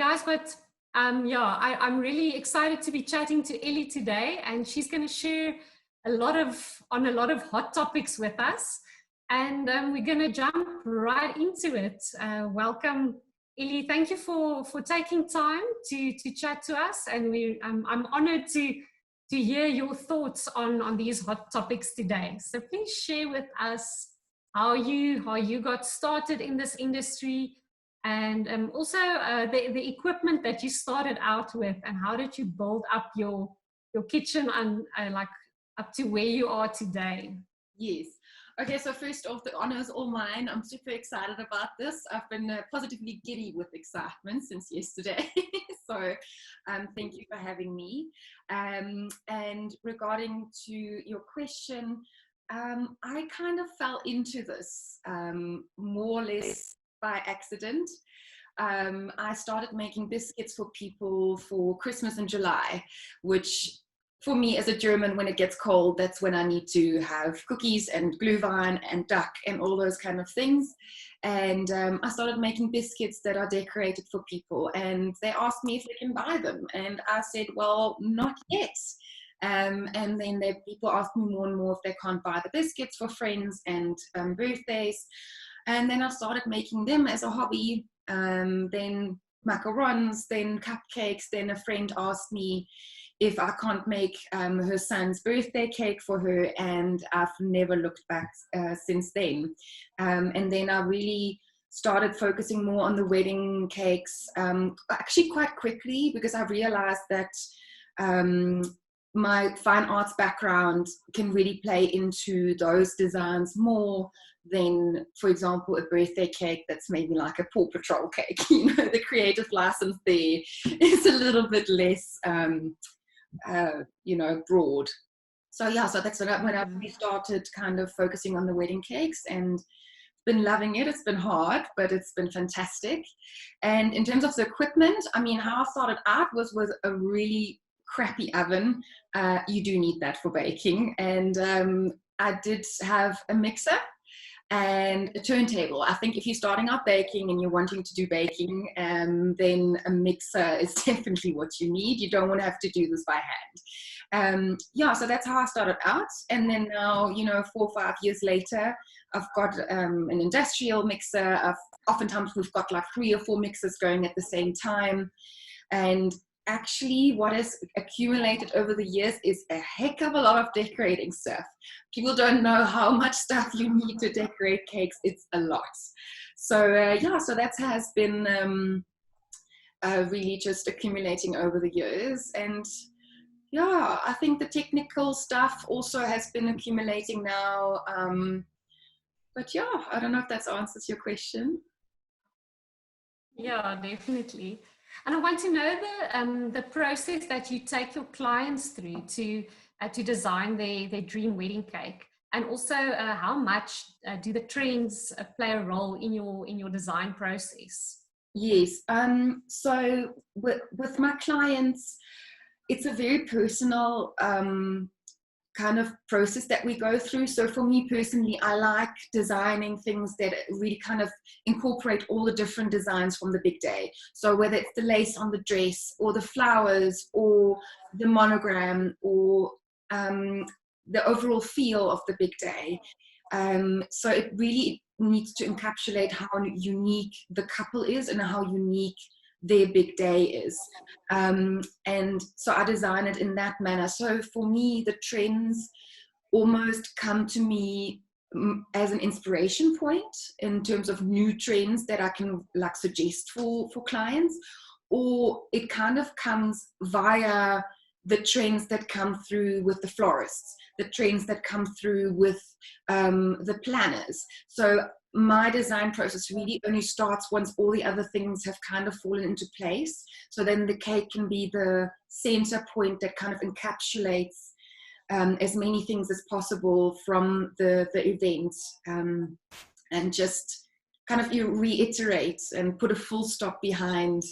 guys, but I'm really excited to be chatting to Elli today, and she's going to share a lot of hot topics with us, and we're going to jump right into it. Welcome, Elli. Thank you for taking time to chat to us, and I'm honored to hear your thoughts on these hot topics today. So please share with us how you got started in this industry, and also the equipment that you started out with, and how did you build up your kitchen and like up to where you are today. Yes. Okay, so first off, the honor is all mine. I'm super excited about this. I've been positively giddy with excitement since yesterday. So thank you for having me. And regarding to your question, I kind of fell into this more or less by accident. I started making biscuits for people for Christmas in July, which for me as a German, when it gets cold, that's when I need to have cookies and glühwein and duck and all those kind of things. And I started making biscuits that are decorated for people, and they asked me if they can buy them. And I said, well, not yet. And then people asked me more and more if they can't buy the biscuits for friends and birthdays. And then I started making them as a hobby. Then macarons, then cupcakes. Then a friend asked me if I can't make her son's birthday cake for her, and I've never looked back since then. And then I really started focusing more on the wedding cakes, actually quite quickly, because I realized that my fine arts background can really play into those designs more than, for example, a birthday cake that's maybe like a Paw Patrol cake. You know, the creative license there is a little bit less broad. So yeah, so that's when I really started kind of focusing on the wedding cakes, and been loving it. It's been hard, but it's been fantastic. And in terms of the equipment, I mean, how I started out was with a really crappy oven. You do need that for baking. And I did have a mixer and a turntable. I think if you're starting out baking and you're wanting to do baking, then a mixer is definitely what you need. You don't want to have to do this by hand. Yeah, so that's how I started out. And then now, 4 or 5 years later, I've got an industrial mixer. Oftentimes we've got like 3 or 4 mixers going at the same time. And actually what has accumulated over the years is a heck of a lot of decorating stuff. People don't know how much stuff you need to decorate cakes. It's a lot. So so that has been really just accumulating over the years. And yeah, I think the technical stuff also has been accumulating now. But yeah, I don't know if that answers your question. Yeah, definitely. And I want to know the process that you take your clients through to design their dream wedding cake, and also how much do the trends play a role in your design process? Yes. So with my clients, it's a very personal kind of process that we go through. So for me personally, I like designing things that really kind of incorporate all the different designs from the big day. So whether it's the lace on the dress, or the flowers, or the monogram, or the overall feel of the big day. So it really needs to encapsulate how unique the couple is and how unique their big day is. And so I design it in that manner. So for me, the trends almost come to me as an inspiration point in terms of new trends that I can like suggest for clients, or it kind of comes via the trends that come through with the florists, the trends that come through with the planners. So my design process really only starts once all the other things have kind of fallen into place. So then the cake can be the center point that kind of encapsulates as many things as possible from the event, and just kind of you reiterate and put a full stop behind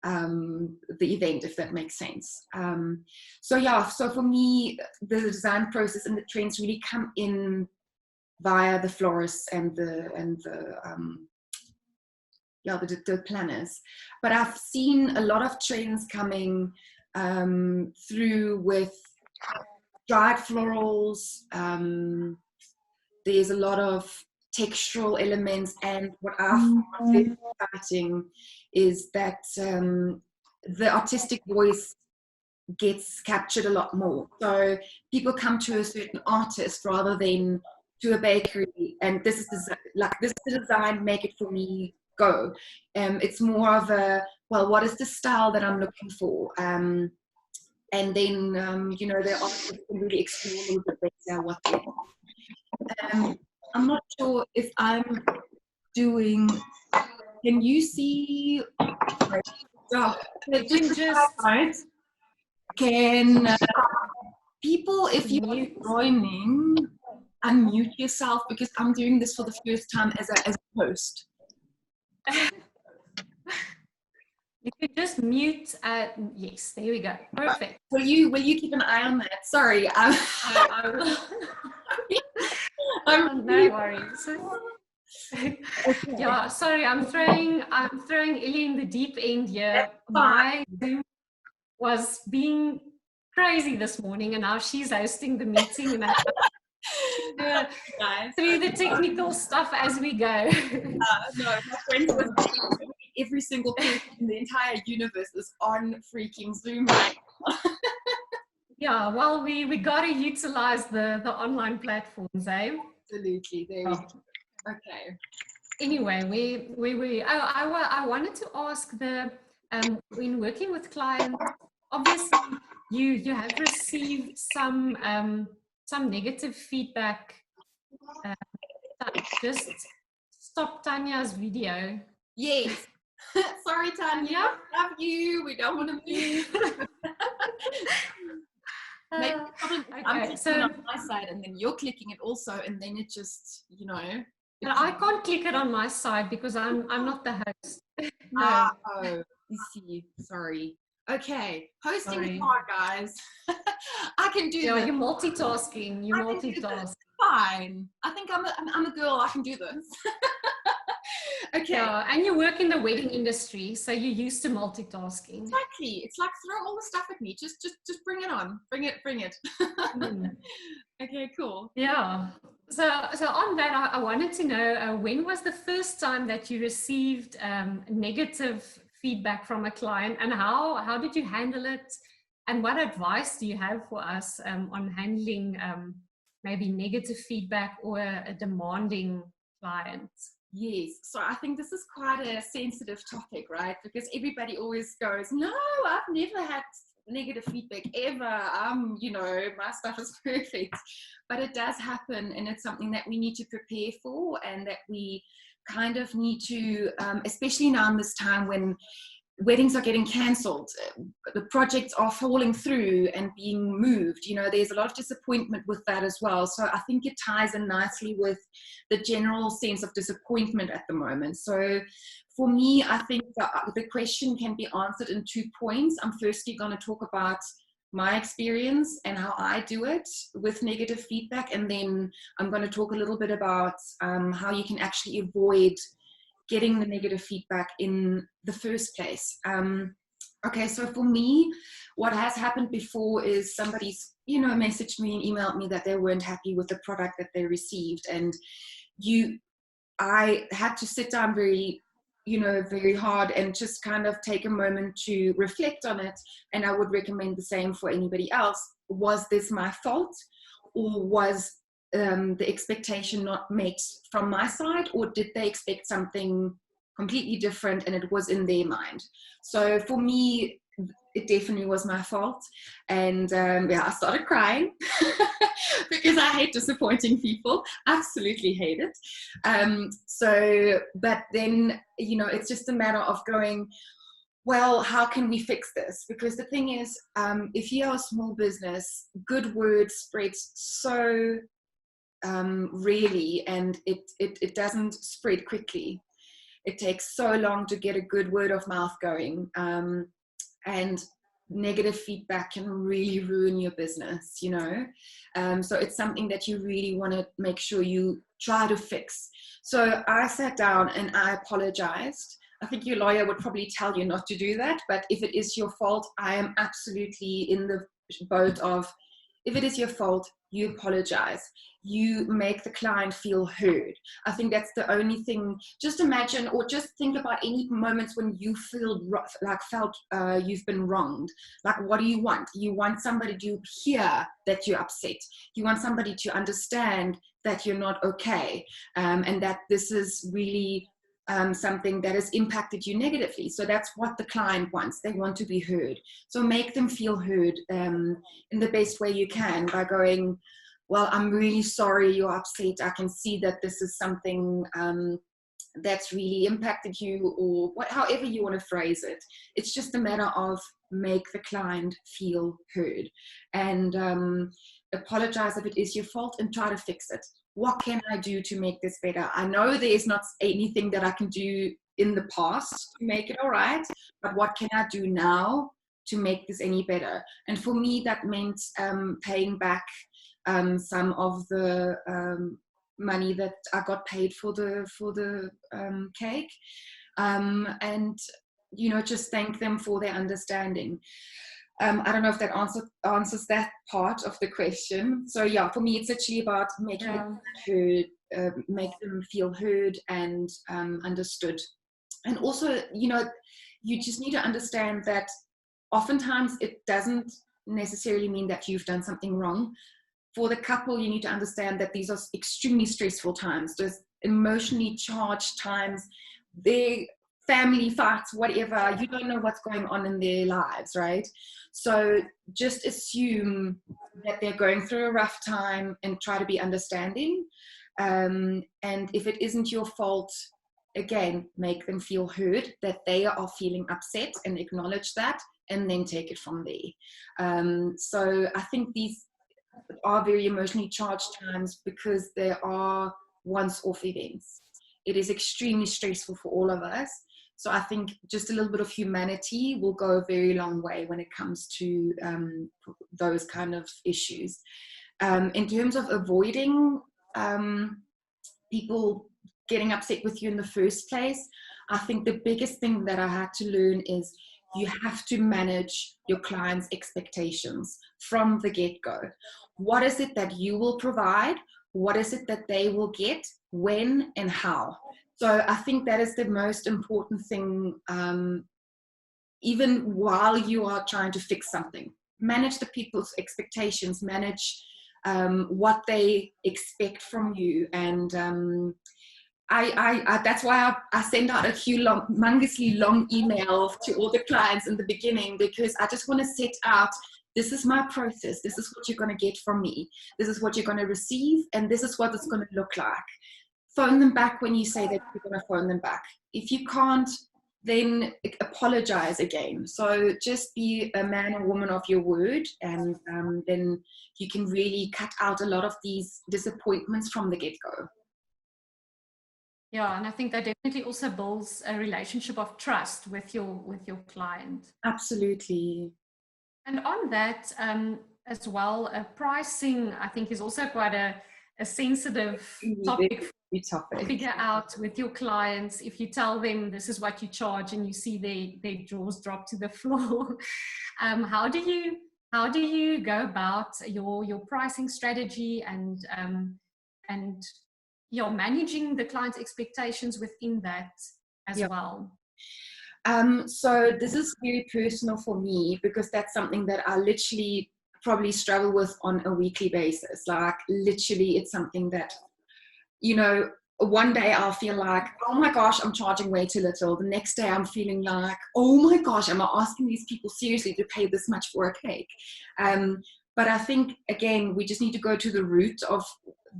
the event, if that makes sense. So yeah, so for me, the design process and the trends really come in via the florists and the the planners. But I've seen a lot of trends coming through with dried florals. There's a lot of textural elements, and what I find very exciting is that the artistic voice gets captured a lot more. So people come to a certain artist rather than to a bakery, and this is the design, make it for me, go. It's more of a, well, what is the style that I'm looking for? And then the artist can really explore a little bit better what they I'm not sure if I'm doing. Can you see? Oh, can people, if you are joining, unmute yourself, because I'm doing this for the first time as a host. You could just mute. Yes, there we go. Perfect. Will you keep an eye on that? Sorry. I will. No worries. Okay. Yeah, sorry, I'm throwing Elli in the deep end here. My Zoom was being crazy this morning, and now she's hosting the meeting, and I through the technical stuff as we go. No, my friend was saying every single person in the entire universe is on freaking Zoom right now. Yeah, well, we got to utilize the online platforms, eh? Absolutely. There we go. Okay. Anyway, I wanted to ask when working with clients, obviously you have received some negative feedback. Just stop Tanya's video. Yes. Sorry, Tanya. Love you. We don't want to move. Maybe I'm clicking on my side, and then you're clicking it also, and then it just, But I can't click it on my side because I'm not the host. No. Oh, you see. Sorry. Okay. Hosting is hard, guys. I can do this. You're multitasking. You multitask. Fine. I think I'm a girl. I can do this. Okay. Yeah, and you work in the wedding industry, so you're used to multitasking. Exactly. It's like, throw all the stuff at me. Just bring it on. Bring it. Okay, cool. Yeah. So on that, I wanted to know, when was the first time that you received negative feedback from a client, and how did you handle it? And what advice do you have for us on handling maybe negative feedback or a demanding client? Yes, so I think this is quite a sensitive topic, right? Because everybody always goes, no, I've never had negative feedback ever. My stuff is perfect. But it does happen, and it's something that we need to prepare for, and that we kind of need to, especially now in this time when weddings are getting cancelled, the projects are falling through and being moved, there's a lot of disappointment with that as well. So I think it ties in nicely with the general sense of disappointment at the moment. So for me, I think the question can be answered in 2 points. I'm firstly going to talk about my experience and how I do it with negative feedback, and then I'm going to talk a little bit about how you can actually avoid getting the negative feedback in the first place. Okay, so for me, what has happened before is somebody's, messaged me and emailed me that they weren't happy with the product that they received. And I had to sit down very hard and just kind of take a moment to reflect on it. And I would recommend the same for anybody else. Was this my fault, or was the expectation not met from my side, or did they expect something completely different and it was in their mind? So for me, it definitely was my fault. And I started crying because I hate disappointing people. Absolutely hate it. But then, it's just a matter of going, well, how can we fix this? Because the thing is, if you're a small business, good word spreads so really, and it doesn't spread quickly. It takes so long to get a good word of mouth going, and negative feedback can really ruin your business, so it's something that you really want to make sure you try to fix. So I sat down and I apologized. I think your lawyer would probably tell you not to do that, but if it is your fault, I am absolutely in the boat of, if it is your fault, you apologize. You make the client feel heard. I think that's the only thing. Just imagine, or just think about any moments when you felt you've been wronged. Like, what do you want? You want somebody to hear that you're upset. You want somebody to understand that you're not okay, and that this is really something that has impacted you negatively. So that's what the client wants. They want to be heard. So make them feel heard in the best way you can by going, well, I'm really sorry you're upset. I can see that this is something that's really impacted you, or however you want to phrase it. It's just a matter of make the client feel heard, and apologize if it is your fault and try to fix it. What can I do to make this better? I know there's not anything that I can do in the past to make it all right, but what can I do now to make this any better? And for me, that meant paying back some of the money that I got paid for the cake, and just thank them for their understanding. I don't know if that answers that part of the question. So yeah, for me, it's actually about making it heard, make them feel heard and understood. And also, you just need to understand that oftentimes it doesn't necessarily mean that you've done something wrong. For the couple, you need to understand that these are extremely stressful times. There's emotionally charged times. They family fights, whatever, you don't know what's going on in their lives, right? So just assume that they're going through a rough time and try to be understanding. And if it isn't your fault, again, make them feel heard, that they are feeling upset, and acknowledge that, and then take it from there. So I think these are very emotionally charged times because there are once-off events. It is extremely stressful for all of us. So I think just a little bit of humanity will go a very long way when it comes to those kind of issues. In terms of avoiding people getting upset with you in the first place, I think the biggest thing that I had to learn is you have to manage your clients' expectations from the get-go. What is it that you will provide? What is it that they will get? When and how? So I think that is the most important thing, even while you are trying to fix something. Manage the people's expectations, manage what they expect from you. And that's why I send out a humongously long email to all the clients in the beginning, because I just want to set out, this is my process, this is what you're going to get from me, this is what you're going to receive, and this is what it's going to look like. Phone them back when you say that you're going to phone them back. If you can't, then apologize again. So just be a man or woman of your word, and then you can really cut out a lot of these disappointments from the get-go. Yeah, and I think that definitely also builds a relationship of trust with your client. Absolutely. And on that as well, pricing, I think, is also quite a sensitive topic to figure out with your clients. If you tell them this is what you charge and you see their jaws drop to the floor, how do you go about your pricing strategy and you're managing the client's expectations within that as well? So this is very personal for me, because that's something that I literally probably struggle with on a weekly basis. Like, literally, it's something that, one day I'll feel like, oh my gosh, I'm charging way too little. The next day I'm feeling like, oh my gosh, am I asking these people seriously to pay this much for a cake? But I think, again, we just need to go to the root of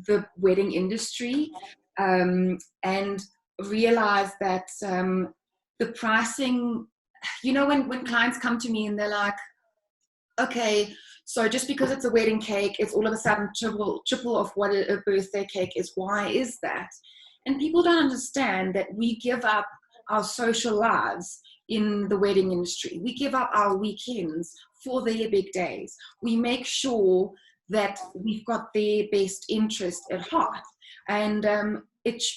the wedding industry, and realize that the pricing, when clients come to me and they're like, okay, so just because it's a wedding cake, it's all of a sudden triple of what a birthday cake is. Why is that? And people don't understand that we give up our social lives in the wedding industry. We give up our weekends for their big days. We make sure that we've got their best interest at heart. And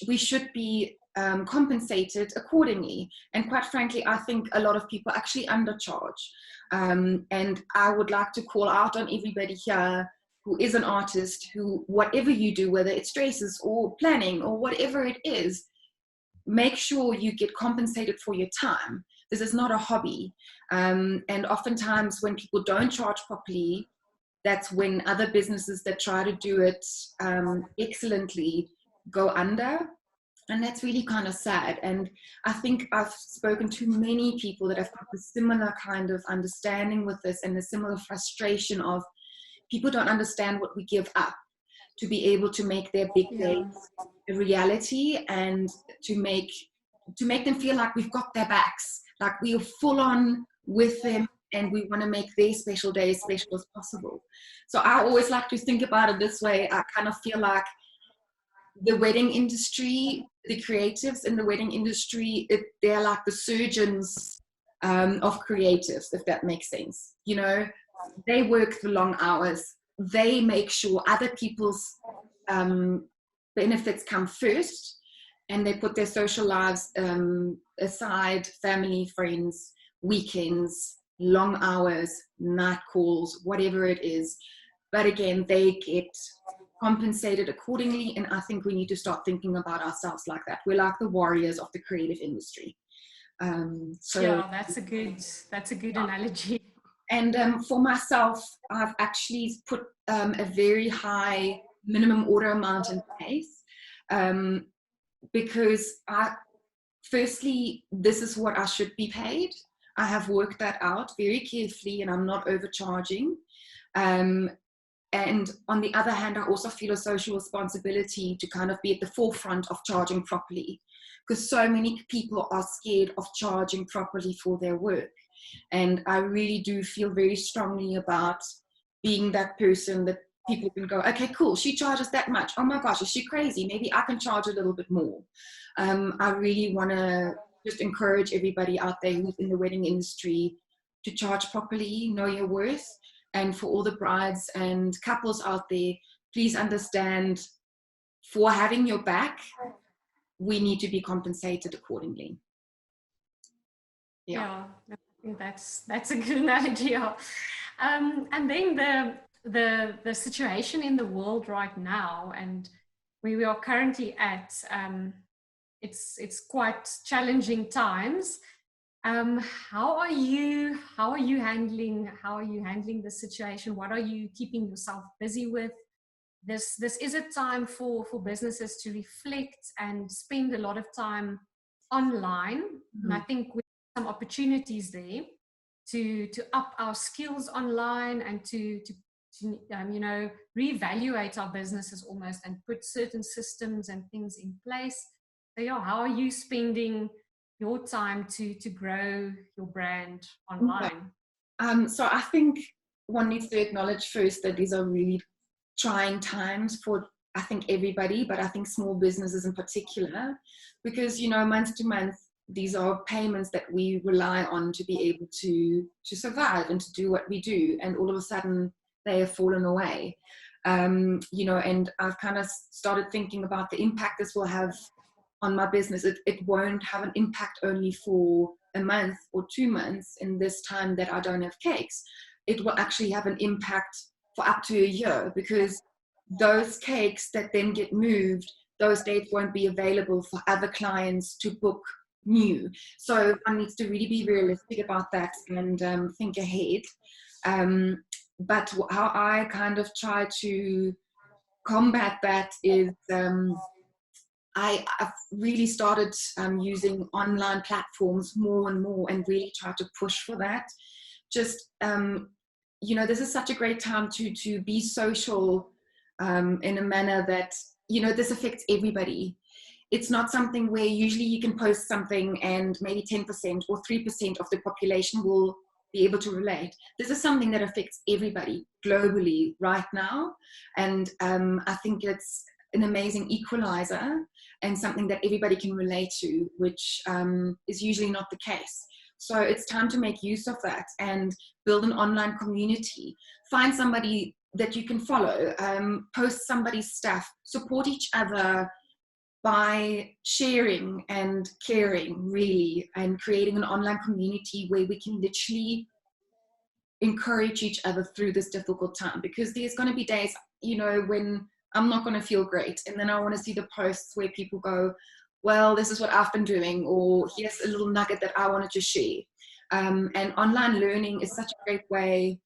we should be compensated accordingly. And quite frankly, I think a lot of people actually undercharge. And I would like to call out on everybody here who is an artist, who, whatever you do, whether it's dresses or planning or whatever it is, make sure you get compensated for your time. This is not a hobby. And oftentimes when people don't charge properly, that's when other businesses that try to do it excellently go under. And that's really kind of sad. And I think I've spoken to many people that have got a similar kind of understanding with this, and a similar frustration of people don't understand what we give up to be able to make their big days a reality, and to make them feel like we've got their backs, like we are full on with them, and we want to make their special day as special as possible. So I always like to think about it this way. I kind of feel like the wedding industry, the creatives in the wedding industry, they're like the surgeons of creatives, if that makes sense. You know, they work the long hours. They make sure other people's benefits come first, and they put their social lives aside, family, friends, weekends, long hours, night calls, whatever it is. But again, they get compensated accordingly, and I think we need to start thinking about ourselves like that. We're like the warriors of the creative industry. So yeah, that's a good analogy. And for myself, I've actually put a very high minimum order amount in place, because firstly, this is what I should be paid. I have worked that out very carefully, and I'm not overcharging. And on the other hand, I also feel a social responsibility to kind of be at the forefront of charging properly, because so many people are scared of charging properly for their work. And I really do feel very strongly about being that person that people can go, okay, cool, she charges that much. Oh my gosh, is she crazy? Maybe I can charge a little bit more. I really want to just encourage everybody out there who's in the wedding industry to charge properly, know your worth. And for all the brides and couples out there, please understand, for having your back, we need to be compensated accordingly. Yeah, I think that's a good analogy. Yeah. And then the situation in the world right now, and where we are currently at, it's quite challenging times. How are you handling the situation? What are you keeping yourself busy with? This is a time for businesses to reflect and spend a lot of time online. And I think we have some opportunities there to up our skills online, and to reevaluate our businesses almost, and put certain systems and things in place. So yeah, how are you spending your time to grow your brand online? So I think one needs to acknowledge first that these are really trying times for, I think, everybody, but I think small businesses in particular, because, you know, month to month, these are payments that we rely on to be able to survive and to do what we do, and all of a sudden they have fallen away. You know, and I've kind of started thinking about the impact this will have on my business. It won't have an impact only for a month or 2 months in this time that I don't have cakes. It will actually have an impact for up to a year, because those cakes that then get moved, those dates won't be available for other clients to book new. So one needs to really be realistic about that and think ahead. But how I kind of try to combat that is I've really started using online platforms more and more, and really try to push for that. Just, you know, this is such a great time to be social in a manner that, you know, this affects everybody. It's not something where usually you can post something and maybe 10% or 3% of the population will be able to relate. This is something that affects everybody globally right now. And I think it's an amazing equalizer and something that everybody can relate to, which is usually not the case. So it's time to make use of that and build an online community. Find somebody that you can follow, post somebody's stuff, support each other by sharing and caring, really, and creating an online community where we can literally encourage each other through this difficult time. Because there's going to be days, you know, when I'm not going to feel great, and then I want to see the posts where people go, well, this is what I've been doing, or here's a little nugget that I wanted to share. And online learning is such a great way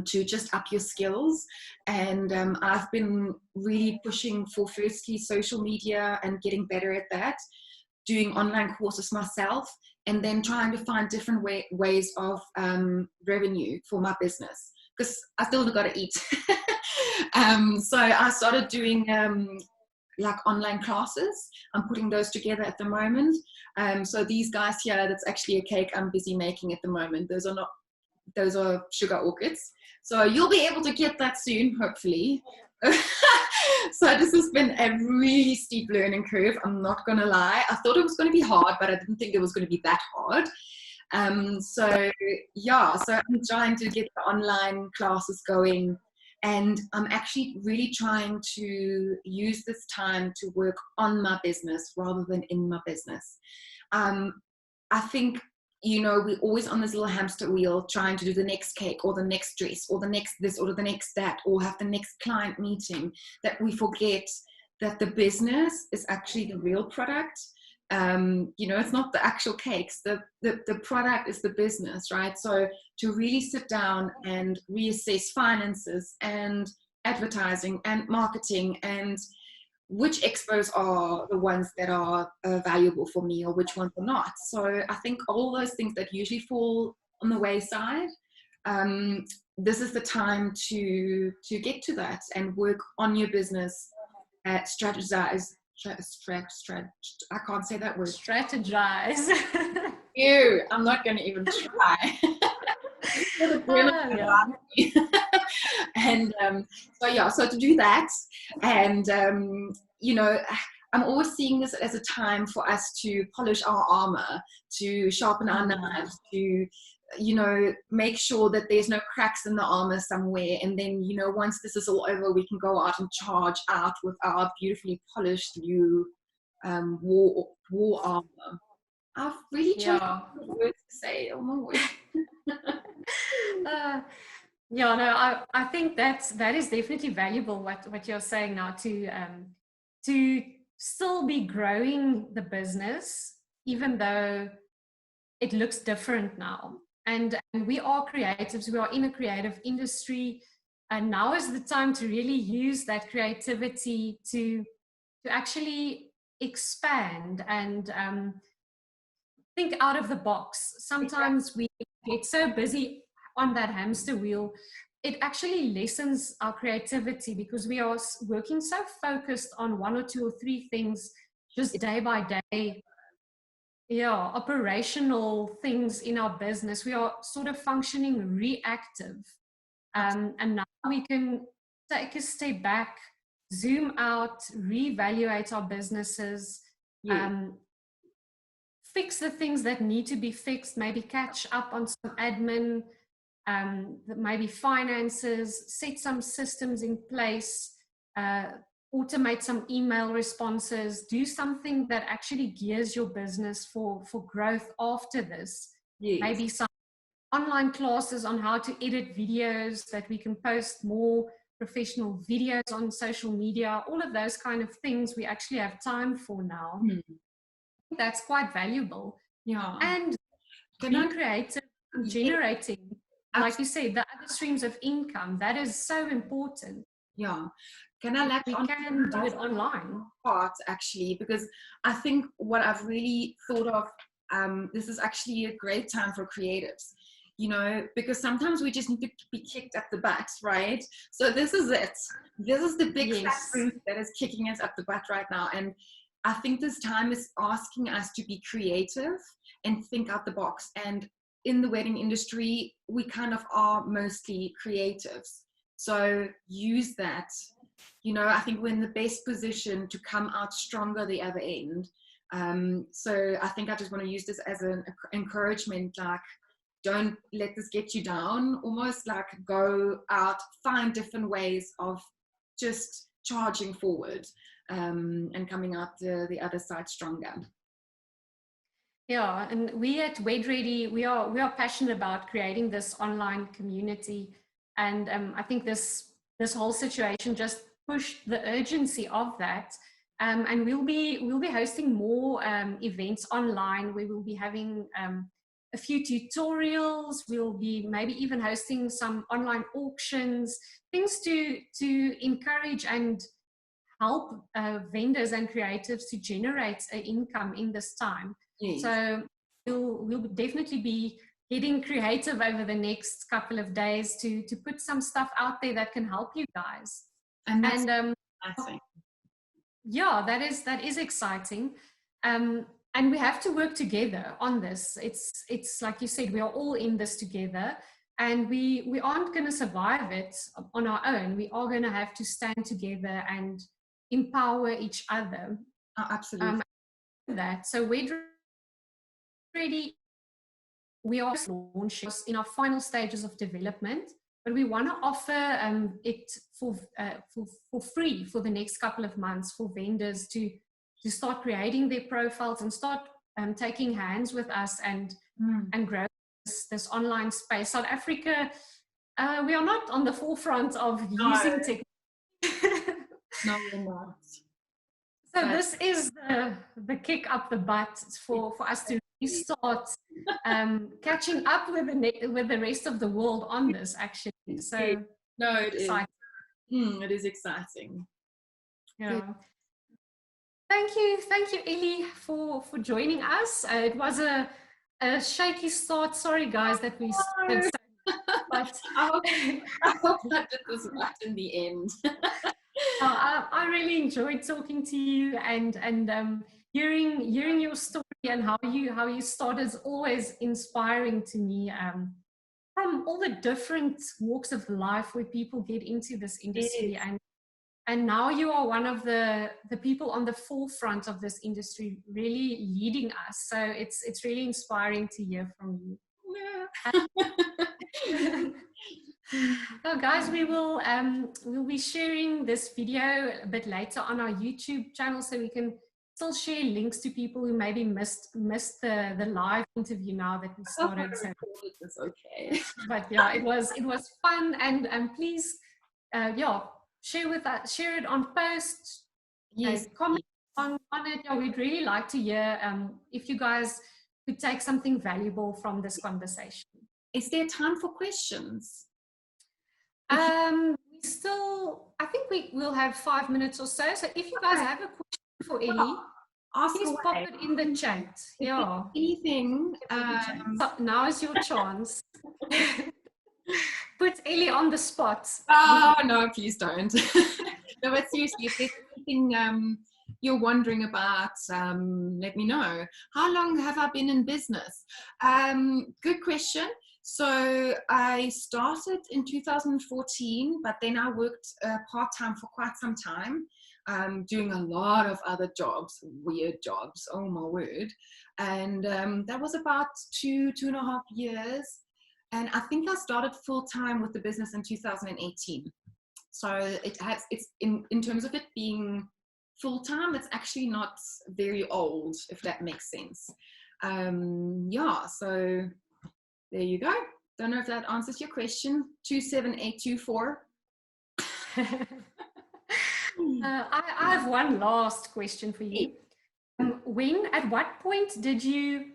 to just up your skills. And I've been really pushing for, firstly, social media and getting better at that, doing online courses myself, and then trying to find different ways of revenue for my business, because I still got to eat. So I started doing like online classes. I'm putting those together at the moment. So these guys here, that's actually a cake I'm busy making at the moment. Those are sugar orchids. So you'll be able to get that soon, hopefully. So this has been a really steep learning curve, I'm not gonna lie. I thought it was going to be hard, but I didn't think it was going to be that hard. So yeah, so I'm trying to get the online classes going, and I'm actually really trying to use this time to work on my business rather than in my business. I think, you know, we're always on this little hamster wheel trying to do the next cake or the next dress or the next this or the next that, or have the next client meeting, that we forget that the business is actually the real product. You know, it's not the actual cakes. The product is the business, right? So to really sit down and reassess finances and advertising and marketing, and which expos are the ones that are valuable for me or which ones are not. So I think all those things that usually fall on the wayside, this is the time to get to that and work on your business, strategize. I can't say that word. Strategize. Ew, I'm not going to even try. And so yeah, so to do that, and you know, I'm always seeing this as a time for us to polish our armor, to sharpen our knives, to, you know, make sure that there's no cracks in the armor somewhere. And then, you know, once this is all over, we can go out and charge out with our beautifully polished new war armor. I've really chosen words to say. Oh my word. Yeah, no, I think that is definitely valuable, what you're saying now, to still be growing the business, even though it looks different now. And we are creatives, we are in a creative industry, and now is the time to really use that creativity to actually expand and think out of the box. Sometimes we get so busy on that hamster wheel, it actually lessens our creativity, because we are working so focused on one or two or three things just day by day. Yeah, operational things in our business. We are sort of functioning reactive. And now we can take a step back, zoom out, reevaluate our businesses, fix the things that need to be fixed, maybe catch up on some admin, maybe finances, set some systems in place, automate some email responses, do something that actually gears your business for growth after this. Maybe some online classes on how to edit videos, that we can post more professional videos on social media, all of those kind of things we actually have time for now. That's quite valuable. Yeah. And being creative, generating, like you said, the other streams of income, that is so important. Yeah. Can I let we can do it online? Part, actually, because I think what I've really thought of, this is actually a great time for creatives, you know, because sometimes we just need to be kicked up the butt, right? So this is it. This is the big fat fruit that is kicking us up the butt right now. And I think this time is asking us to be creative and think out the box. And in the wedding industry, we kind of are mostly creatives. So use that. You know, I think we're in the best position to come out stronger the other end. So I think I just want to use this as an encouragement, like, don't let this get you down, almost like go out, find different ways of just charging forward. and coming out the other side stronger. Yeah, and we at WedReady, we are passionate about creating this online community, and I think this whole situation just pushed the urgency of that. And we'll be hosting more events online. We will be having a few tutorials. We'll be maybe even hosting some online auctions, things to encourage and help vendors and creatives to generate an income in this time. Yes. So we'll definitely be getting creative over the next couple of days to put some stuff out there that can help you guys. And that's exciting. Yeah, that is exciting. And we have to work together on this. It's like you said, we are all in this together, and we aren't going to survive it on our own. We are going to have to stand together and empower each other. Oh, absolutely. That. So we are launching in our final stages of development, but we want to offer it for free for the next couple of months for vendors to start creating their profiles and start taking hands with us and grow this online space. South Africa, we are not on the forefront of using technology. No, we're not. So this is the kick up the butt for us to start catching up with the rest of the world on this, actually. So no, it is. It is exciting. Yeah. Thank you, Elli, for joining us. It was a shaky start. Sorry, guys, that we started. But I hope that did this right in the end. I really enjoyed talking to you and hearing your story and how you started is always inspiring to me. From all the different walks of life where people get into this industry, and now you are one of the people on the forefront of this industry, really leading us. So it's really inspiring to hear from you. Yeah. So guys, we'll be sharing this video a bit later on our YouTube channel, so we can still share links to people who maybe missed the live interview now that we started. So it's okay. But yeah, it was fun, and please share with us, share it on post. Yes, comment on it. Yeah, we'd really like to hear if you guys could take something valuable from this conversation. Is there time for questions? I think we'll have 5 minutes or so. So if you guys have a question for Elli, please pop it in the chat. Yeah. Anything. So now is your chance. Put Elli on the spot. Oh no, please don't. No, but seriously, if there's anything you're wondering about, let me know. How long have I been in business? Good question. So I started in 2014, but then I worked part-time for quite some time, doing a lot of other jobs, weird jobs, oh my word. And that was about two and a half years. And I think I started full-time with the business in 2018. So it's in terms of it being full-time, it's actually not very old, if that makes sense. Yeah, so there you go. Don't know if that answers your question. 27824. I have one last question for you. At what point did you,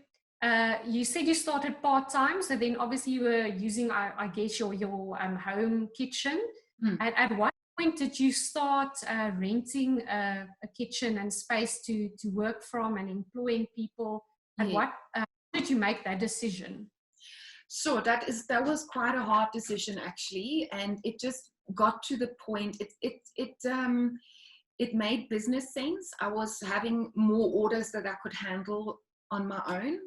you said you started part-time, so then obviously you were using, I guess, your home kitchen. At what point did you start renting a kitchen and space to work from and employing people? At what did you make that decision? So that was quite a hard decision, actually, and it just got to the point. It made business sense. I was having more orders that I could handle on my own,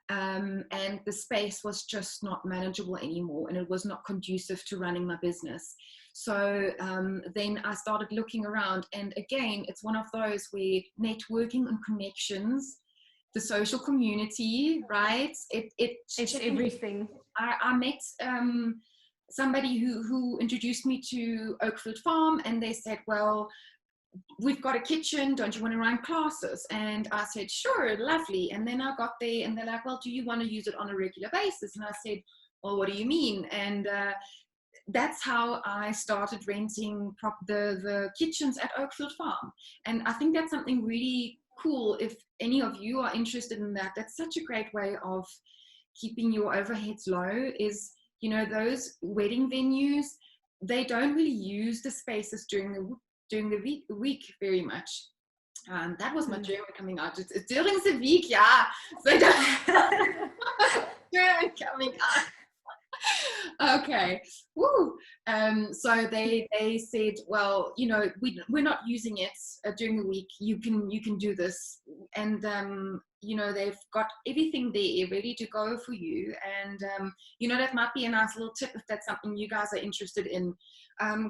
and the space was just not manageable anymore, and it was not conducive to running my business. So then I started looking around, and again, it's one of those where networking and connections, the social community, right? It's everything. I met somebody who introduced me to Oakfield Farm, and they said, well, we've got a kitchen, don't you want to run classes? And I said, sure, lovely. And then I got there and they're like, well, do you want to use it on a regular basis? And I said, well, what do you mean? And that's how I started renting the kitchens at Oakfield Farm. And I think that's something really cool. If any of you are interested in that, that's such a great way of keeping your overheads low. Is, you know, those wedding venues, they don't really use the spaces during the week very much. That was my German coming out. It's during the week, yeah. So German coming out. Okay. Woo. So they said, well, you know, we're not using it during the week. You can do this, and you know, they've got everything there ready to go for you. And you know, that might be a nice little tip if that's something you guys are interested in.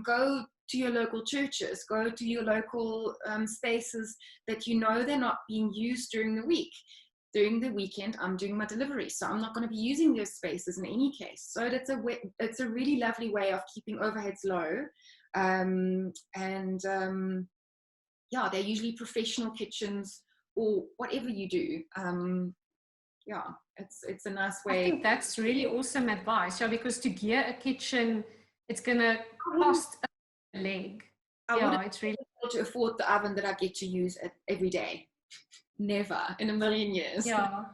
Go to your local churches, go to your local spaces that you know they're not being used during the week. During the weekend, I'm doing my delivery, so I'm not going to be using those spaces in any case. So it's a really lovely way of keeping overheads low. Yeah, they're usually professional kitchens or whatever you do. Yeah, it's a nice way. I think that's really awesome advice. Yeah, because to gear a kitchen, it's going to cost a leg. Yeah, it's really able to afford the oven that I get to use every day. Never in a million years. Yeah.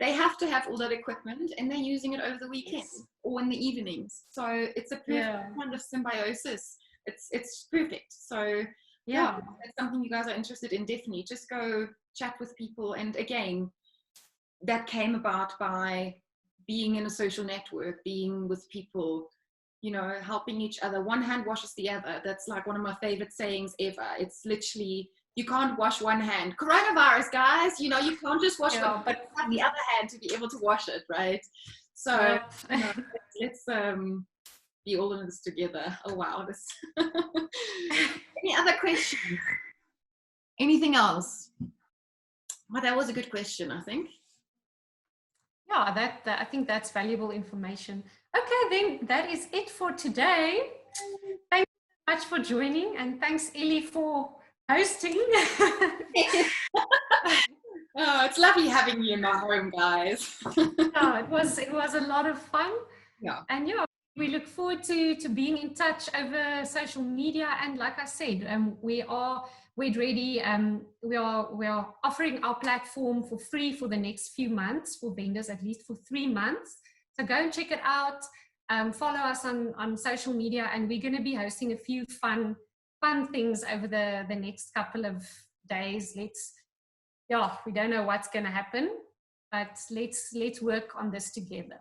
They have to have all that equipment and they're using it over the weekend or in the evenings. So it's a perfect kind of symbiosis. It's perfect. So yeah, that's something you guys are interested in. Definitely just go chat with people. And again, that came about by being in a social network, being with people, you know, helping each other. One hand washes the other. That's like one of my favorite sayings ever. It's literally, you can't wash one hand. Coronavirus, guys, you know, you can't just wash one, but have the other hand to be able to wash it, right? So you know, let's be all in this together. Oh wow, this. Any other questions? Anything else? Well, that was a good question, I think. Yeah, that I think that's valuable information. Okay, then that is it for today. Thank you so much for joining, and thanks, Elli, for hosting. Oh, it's lovely having you in my home, guys. Yeah, it was a lot of fun. Yeah. And yeah, we look forward to being in touch over social media. And like I said, we're ready. We are offering our platform for free for the next few months for vendors, at least for 3 months. So go and check it out. Follow us on social media, and we're going to be hosting a few fun things over the next couple of days. We don't know what's going to happen, but let's work on this together.